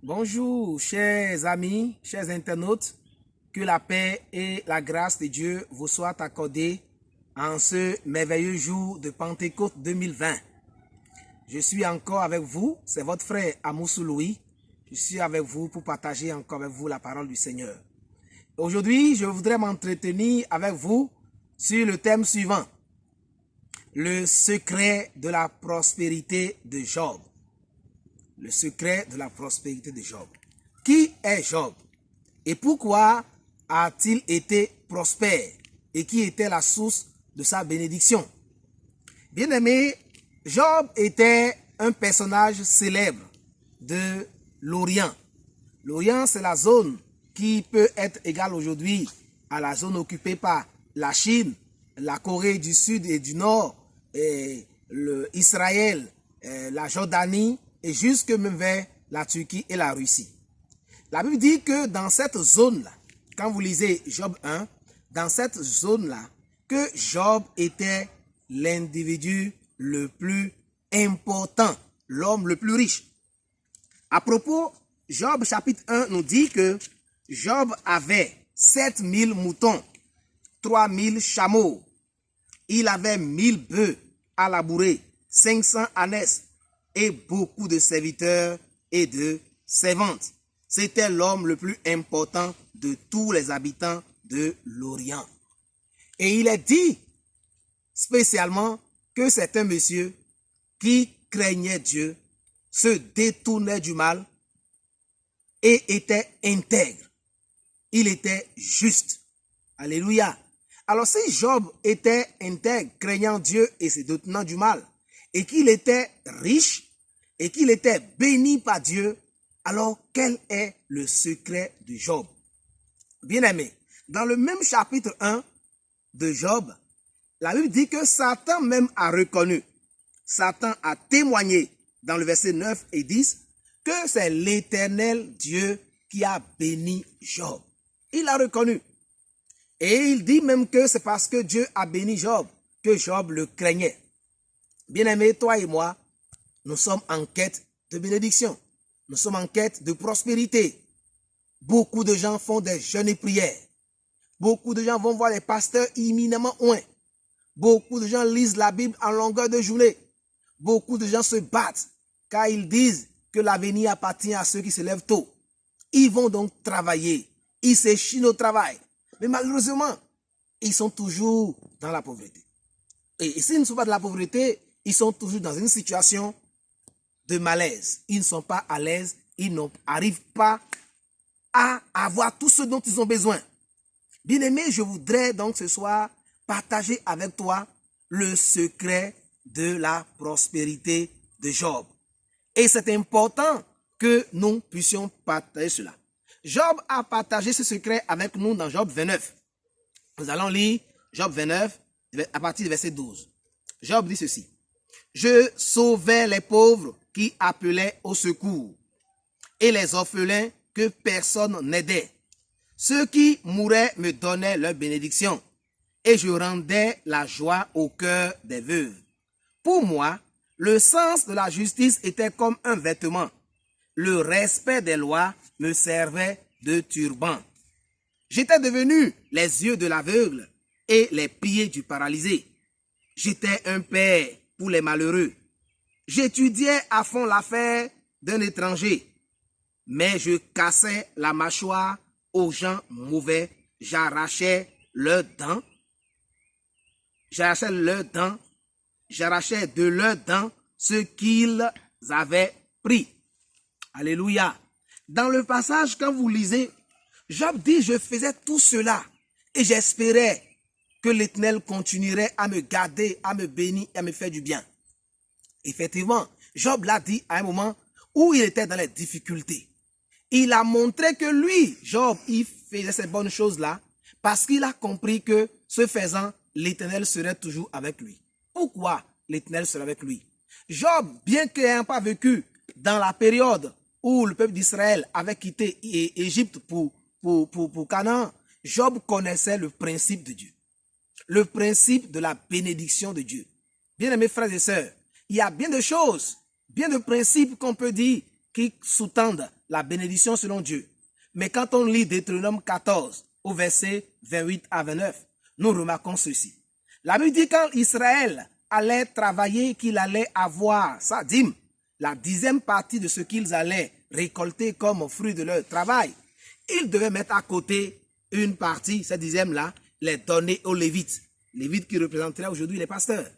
Bonjour, chers amis, chers internautes. Que la paix et la grâce de Dieu vous soient accordées en ce merveilleux jour de Pentecôte 2020. Je suis encore avec vous, c'est votre frère Amoussou Louis. Je suis avec vous pour partager encore avec vous la parole du Seigneur. Aujourd'hui, je voudrais m'entretenir avec vous sur le thème suivant. Le secret de la prospérité de Job. Le secret de la prospérité de Job. Qui est Job? Et pourquoi a-t-il été prospère? Et qui était la source de sa bénédiction? Bien-aimé, Job était un personnage célèbre de l'Orient. L'Orient, c'est la zone qui peut être égale aujourd'hui à la zone occupée par la Chine, la Corée du Sud et du Nord, et Israël, la Jordanie, et jusque même vers la Turquie et la Russie. La Bible dit que dans cette zone-là, quand vous lisez Job 1, dans cette zone-là, que Job était l'individu le plus important, l'homme le plus riche. À propos, Job chapitre 1 nous dit que Job avait 7000 moutons, 3000 chameaux, il avait 1000 bœufs à labourer, 500 ânesses, et beaucoup de serviteurs et de servantes. C'était l'homme le plus important de tous les habitants de l'Orient. Et il est dit spécialement que c'est un monsieur qui craignait Dieu, se détournait du mal et était intègre. Il était juste. Alléluia. Alors si Job était intègre, craignant Dieu et se détournant du mal, et qu'il était riche, et qu'il était béni par Dieu, alors quel est le secret de Job? Bien-aimé, dans le même chapitre 1 de Job, la Bible dit que Satan même a reconnu, Satan a témoigné dans le verset 9 et 10, que c'est l'Éternel Dieu qui a béni Job. Il a reconnu. Et il dit même que c'est parce que Dieu a béni Job que Job le craignait. Bien-aimé, toi et moi, nous sommes en quête de bénédiction. Nous sommes en quête de prospérité. Beaucoup de gens font des jeûnes et prières. Beaucoup de gens vont voir les pasteurs imminemment oints. Beaucoup de gens lisent la Bible en longueur de journée. Beaucoup de gens se battent car ils disent que l'avenir appartient à ceux qui se lèvent tôt. Ils vont donc travailler. Ils s'échinent au travail. Mais malheureusement, ils sont toujours dans la pauvreté. Et s'ils ne sont pas dans la pauvreté, ils sont toujours dans une situation de malaise. Ils ne sont pas à l'aise. Ils n'arrivent pas à avoir tout ce dont ils ont besoin. Bien-aimé, je voudrais donc ce soir partager avec toi le secret de la prospérité de Job. Et c'est important que nous puissions partager cela. Job a partagé ce secret avec nous dans Job 29. Nous allons lire Job 29 à partir du verset 12. Job dit ceci. Je sauvais les pauvres qui appelaient au secours et les orphelins que personne n'aidait. Ceux qui mouraient me donnaient leur bénédiction et je rendais la joie au cœur des veuves. Pour moi, le sens de la justice était comme un vêtement. Le respect des lois me servait de turban. J'étais devenu les yeux de l'aveugle et les pieds du paralysé. J'étais un père pour les malheureux. J'étudiais à fond l'affaire d'un étranger, mais je cassais la mâchoire aux gens mauvais. J'arrachais leurs dents. J'arrachais de leurs dents ce qu'ils avaient pris. Alléluia. Dans le passage, quand vous lisez, Job dit, je faisais tout cela et j'espérais que l'Éternel continuerait à me garder, à me bénir et à me faire du bien. Effectivement, Job l'a dit à un moment où il était dans les difficultés. Il a montré que lui, Job, il faisait ces bonnes choses-là parce qu'il a compris que, ce faisant, l'Éternel serait toujours avec lui. Pourquoi l'Éternel serait avec lui? Job, bien qu'il n'ait pas vécu dans la période où le peuple d'Israël avait quitté Égypte pour Canaan, Job connaissait le principe de Dieu. Le principe de la bénédiction de Dieu. Bien-aimés frères et sœurs, il y a bien de choses, bien de principes qu'on peut dire qui sous-tendent la bénédiction selon Dieu. Mais quand on lit Deutéronome 14 au verset 28 à 29, nous remarquons ceci. La Bible dit quand Israël allait travailler, qu'il allait avoir sa dîme, la 10e partie de ce qu'ils allaient récolter comme fruit de leur travail. Ils devaient mettre à côté une partie, cette 10e-là, les donner aux Lévites. Lévites qui représenteraient aujourd'hui les pasteurs.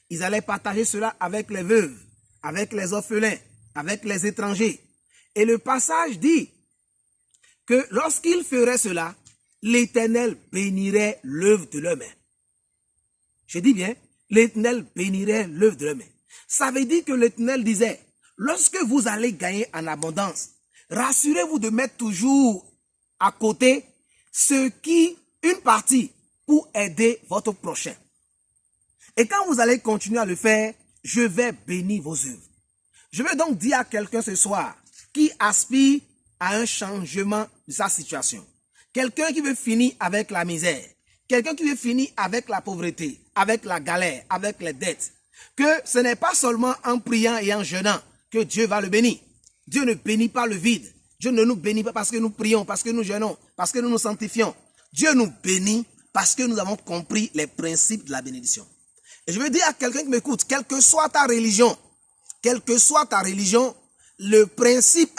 Ils allaient partager cela avec les veuves, avec les orphelins, avec les étrangers. Et le passage dit que lorsqu'ils feraient cela, l'Éternel bénirait l'œuvre de leurs mains. Je dis bien, l'Éternel bénirait l'œuvre de leurs mains. Ça veut dire que l'Éternel disait, lorsque vous allez gagner en abondance, rassurez-vous de mettre toujours à côté une partie pour aider votre prochain. Et quand vous allez continuer à le faire, je vais bénir vos œuvres. Je veux donc dire à quelqu'un ce soir qui aspire à un changement de sa situation. Quelqu'un qui veut finir avec la misère. Quelqu'un qui veut finir avec la pauvreté, avec la galère, avec les dettes. Que ce n'est pas seulement en priant et en jeûnant que Dieu va le bénir. Dieu ne bénit pas le vide. Dieu ne nous bénit pas parce que nous prions, parce que nous jeûnons, parce que nous nous sanctifions. Dieu nous bénit parce que nous avons compris les principes de la bénédiction. Et je veux dire à quelqu'un qui m'écoute, quelle que soit ta religion, un principe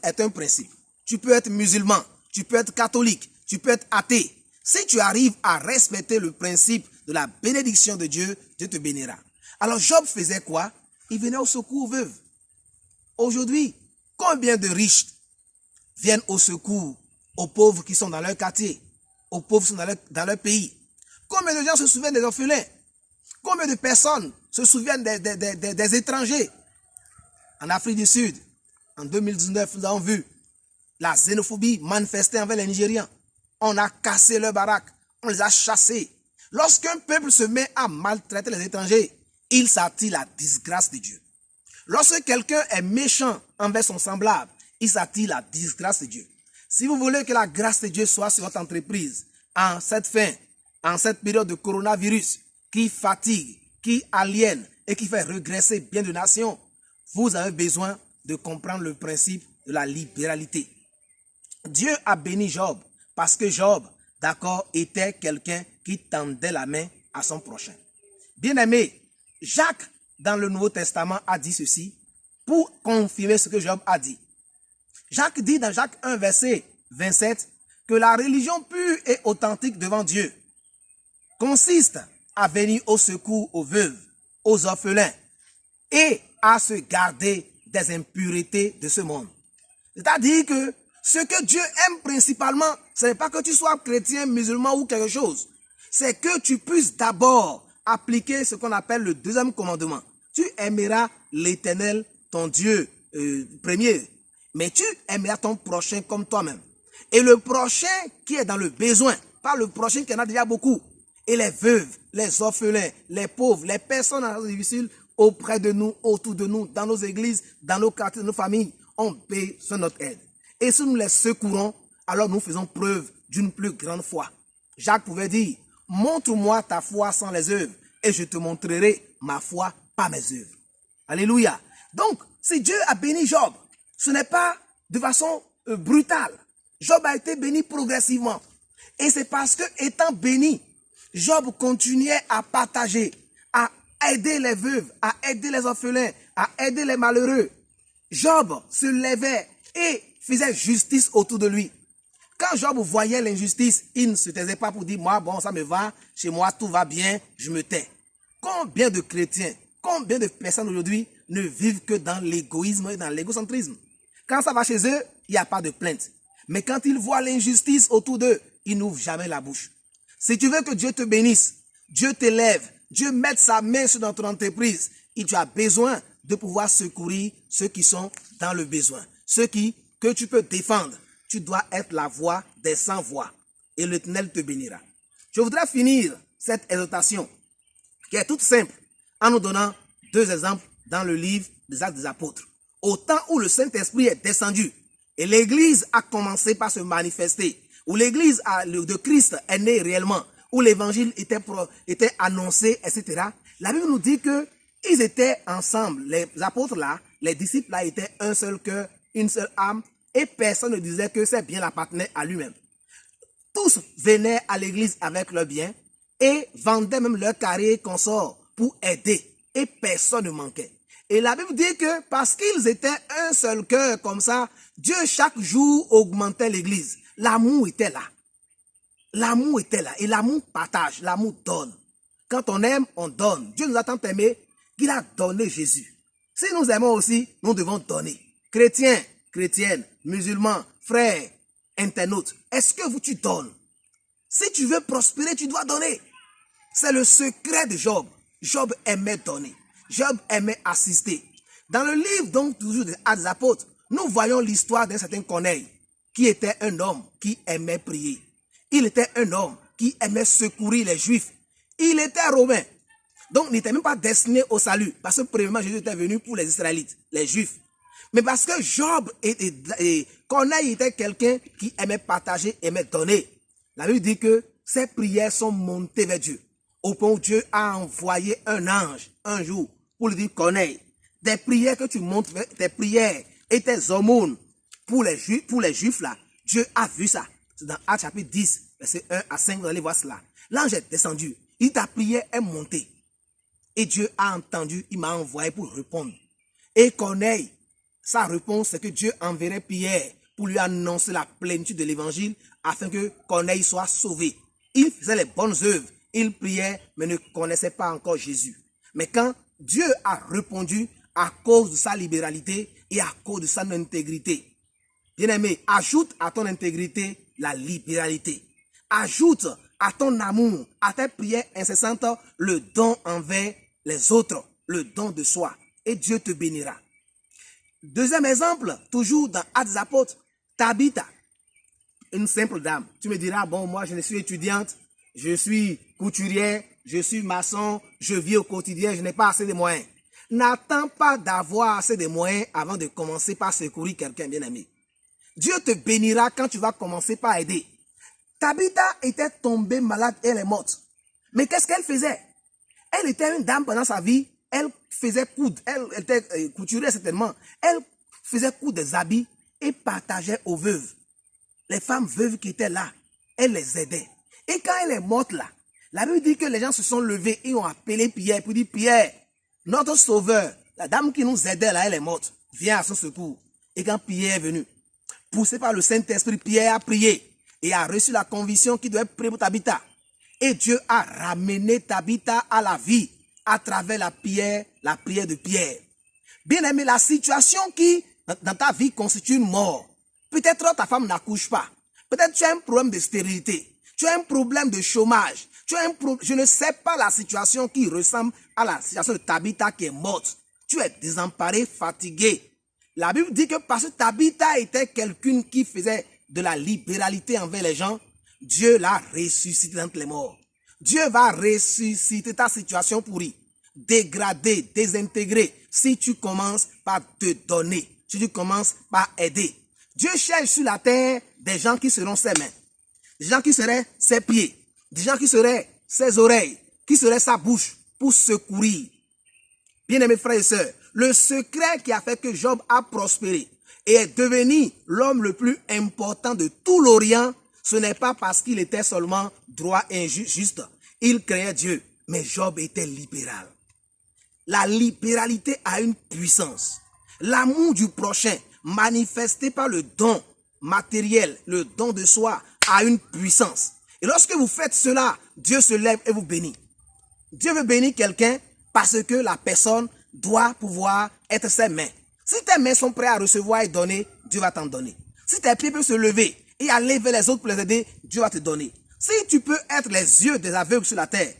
est un principe. Tu peux être musulman, tu peux être catholique, tu peux être athée. Si tu arrives à respecter le principe de la bénédiction de Dieu, Dieu te bénira. Alors Job faisait quoi? Il venait au secours aux veuves. Aujourd'hui, combien de riches viennent au secours aux pauvres qui sont dans leur quartier, aux pauvres qui sont dans leur pays? Combien de gens se souviennent des orphelins? Combien de personnes se souviennent des étrangers? En Afrique du Sud, en 2019, nous avons vu la xénophobie manifestée envers les Nigérians. On a cassé leurs baraques, on les a chassés. Lorsqu'un peuple se met à maltraiter les étrangers, il s'attire la disgrâce de Dieu. Lorsque quelqu'un est méchant envers son semblable, il s'attire la disgrâce de Dieu. Si vous voulez que la grâce de Dieu soit sur votre entreprise, en cette période de coronavirus, qui fatigue, qui aliène et qui fait régresser bien de nations, vous avez besoin de comprendre le principe de la libéralité. Dieu a béni Job parce que Job, d'accord, était quelqu'un qui tendait la main à son prochain. Bien-aimé, Jacques, dans le Nouveau Testament, a dit ceci pour confirmer ce que Job a dit. Jacques dit dans Jacques 1, verset 27, que la religion pure et authentique devant Dieu consiste à venir au secours aux veuves, aux orphelins et à se garder des impuretés de ce monde. C'est-à-dire que ce que Dieu aime principalement, ce n'est pas que tu sois chrétien, musulman ou quelque chose. C'est que tu puisses d'abord appliquer ce qu'on appelle le deuxième commandement. Tu aimeras l'Éternel, ton Dieu premier, mais tu aimeras ton prochain comme toi-même. Et le prochain qui est dans le besoin, pas le prochain qui en a déjà beaucoup. Et les veuves, les orphelins, les pauvres, les personnes en situation difficile auprès de nous, autour de nous, dans nos églises, dans nos quartiers, dans nos familles, ont besoin de notre aide. Et si nous les secourons, alors nous faisons preuve d'une plus grande foi. Jacques pouvait dire, montre-moi ta foi sans les œuvres et je te montrerai ma foi par mes œuvres. Alléluia. Donc, si Dieu a béni Job, ce n'est pas de façon brutale. Job a été béni progressivement. Et c'est parce que, étant béni, Job continuait à partager, à aider les veuves, à aider les orphelins, à aider les malheureux. Job se levait et faisait justice autour de lui. Quand Job voyait l'injustice, il ne se taisait pas pour dire, moi, bon, ça me va, chez moi, tout va bien, je me tais. Combien de chrétiens, combien de personnes aujourd'hui ne vivent que dans l'égoïsme et dans l'égocentrisme? Quand ça va chez eux, il n'y a pas de plainte. Mais quand ils voient l'injustice autour d'eux, ils n'ouvrent jamais la bouche. Si tu veux que Dieu te bénisse, Dieu t'élève, Dieu mette sa main sur notre entreprise, et tu as besoin de pouvoir secourir ceux qui sont dans le besoin. Ceux que tu peux défendre. Tu dois être la voix des sans-voix. Et l'Éternel te bénira. Je voudrais finir cette exhortation qui est toute simple en nous donnant deux exemples dans le livre des Actes des Apôtres. Au temps où le Saint-Esprit est descendu et l'Église a commencé par se manifester, où l'Église de Christ est née réellement, où l'Évangile était annoncé, etc. La Bible nous dit qu'ils étaient ensemble, les apôtres là, les disciples là étaient un seul cœur, une seule âme, et personne ne disait que ses biens l'appartenaient à lui-même. Tous venaient à l'église avec leurs biens et vendaient même leurs carrières et consorts pour aider, et personne ne manquait. Et la Bible dit que parce qu'ils étaient un seul cœur comme ça, Dieu chaque jour augmentait l'église. L'amour était là. L'amour était là. Et l'amour partage, l'amour donne. Quand on aime, on donne. Dieu nous a tant aimé qu'il a donné Jésus. Si nous aimons aussi, nous devons donner. Chrétiens, chrétiennes, musulmans, frères, internautes, est-ce que tu donnes? Si tu veux prospérer, tu dois donner. C'est le secret de Job. Job aimait donner. Job aimait assister. Dans le livre, donc, toujours des Actes des Apôtres, nous voyons l'histoire d'un certain Corneille, qui était un homme qui aimait prier. Il était un homme qui aimait secourir les Juifs. Il était romain. Donc, il n'était même pas destiné au salut. Parce que, premièrement, Jésus était venu pour les Israélites, les Juifs. Mais parce que Job et Corneille était quelqu'un qui aimait partager, aimait donner. La Bible dit que ses prières sont montées vers Dieu. Au point où Dieu a envoyé un ange un jour pour lui dire, Corneille, des prières que tu montes, tes prières et tes aumônes pour les Juifs là, Dieu a vu ça. C'est dans Actes chapitre 10, verset 1 à 5, vous allez voir cela. L'ange est descendu, ta prière est montée. Et Dieu a entendu, il m'a envoyé pour répondre. Et Corneille, sa réponse, c'est que Dieu enverrait Pierre pour lui annoncer la plénitude de l'évangile afin que Corneille soit sauvé. Il faisait les bonnes œuvres, il priait, mais ne connaissait pas encore Jésus. Mais quand Dieu a répondu à cause de sa libéralité et à cause de son intégrité, bien-aimé, ajoute à ton intégrité la libéralité. Ajoute à ton amour, à tes prières incessantes, le don envers les autres, le don de soi. Et Dieu te bénira. Deuxième exemple, toujours dans Actes des Apôtres, Tabitha, une simple dame. Tu me diras, bon, moi je suis étudiante, je suis couturière, je suis maçon, je vis au quotidien, je n'ai pas assez de moyens. N'attends pas d'avoir assez de moyens avant de commencer par secourir quelqu'un, bien-aimé. Dieu te bénira quand tu vas commencer par aider. Tabitha était tombée malade et elle est morte. Mais qu'est-ce qu'elle faisait? Elle était une dame pendant sa vie. Elle faisait coudre. Elle était couturière certainement. Elle faisait coudre des habits et partageait aux veuves. Les femmes veuves qui étaient là, elle les aidait. Et quand elle est morte là, la Bible dit que les gens se sont levés et ont appelé Pierre pour dire, Pierre, notre sauveur, la dame qui nous aidait là, elle est morte. Viens à son secours. Et quand Pierre est venu, poussé par le Saint-Esprit, Pierre a prié et a reçu la conviction qu'il doit être prêt pour Tabitha. Et Dieu a ramené Tabitha à la vie à travers la prière de Pierre. Bien aimé, la situation qui, dans ta vie, constitue une mort. Peut-être ta femme n'accouche pas. Peut-être tu as un problème de stérilité. Tu as un problème de chômage. Je ne sais pas la situation qui ressemble à la situation de Tabitha qui est morte. Tu es désemparé, fatigué. La Bible dit que parce que Tabitha était quelqu'un qui faisait de la libéralité envers les gens, Dieu l'a ressuscité d'entre les morts. Dieu va ressusciter ta situation pourrie, dégradée, désintégrée, si tu commences par te donner, si tu commences par aider. Dieu cherche sur la terre des gens qui seront ses mains, des gens qui seraient ses pieds, des gens qui seraient ses oreilles, qui seraient sa bouche pour secourir. Bien-aimés frères et sœurs, le secret qui a fait que Job a prospéré et est devenu l'homme le plus important de tout l'Orient, ce n'est pas parce qu'il était seulement droit et juste. Il craignait Dieu, mais Job était libéral. La libéralité a une puissance. L'amour du prochain, manifesté par le don matériel, le don de soi, a une puissance. Et lorsque vous faites cela, Dieu se lève et vous bénit. Dieu veut bénir quelqu'un parce que la personne doit pouvoir être ses mains. Si tes mains sont prêtes à recevoir et donner, Dieu va t'en donner. Si tes pieds peuvent se lever et aller vers les autres pour les aider, Dieu va te donner. Si tu peux être les yeux des aveugles sur la terre,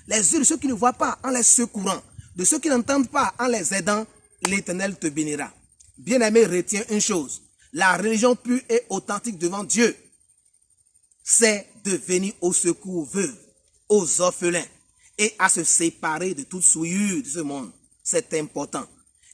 les yeux de ceux qui ne voient pas en les secourant, de ceux qui n'entendent pas en les aidant, l'Éternel te bénira. Bien-aimé, retiens une chose. La religion pure et authentique devant Dieu, c'est de venir au secours aux veuves, aux orphelins et à se séparer de toute souillure de ce monde. C'est important.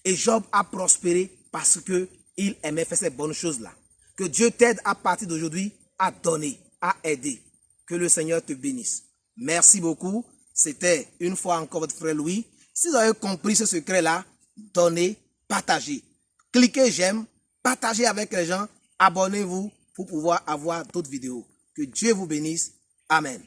Et Job a prospéré parce qu'il aimait faire ces bonnes choses-là. Que Dieu t'aide à partir d'aujourd'hui à donner, à aider. Que le Seigneur te bénisse. Merci beaucoup. C'était une fois encore votre frère Louis. Si vous avez compris ce secret-là, donnez partagez. Cliquez j'aime, partagez avec les gens, abonnez-vous pour pouvoir avoir d'autres vidéos. Que Dieu vous bénisse. Amen.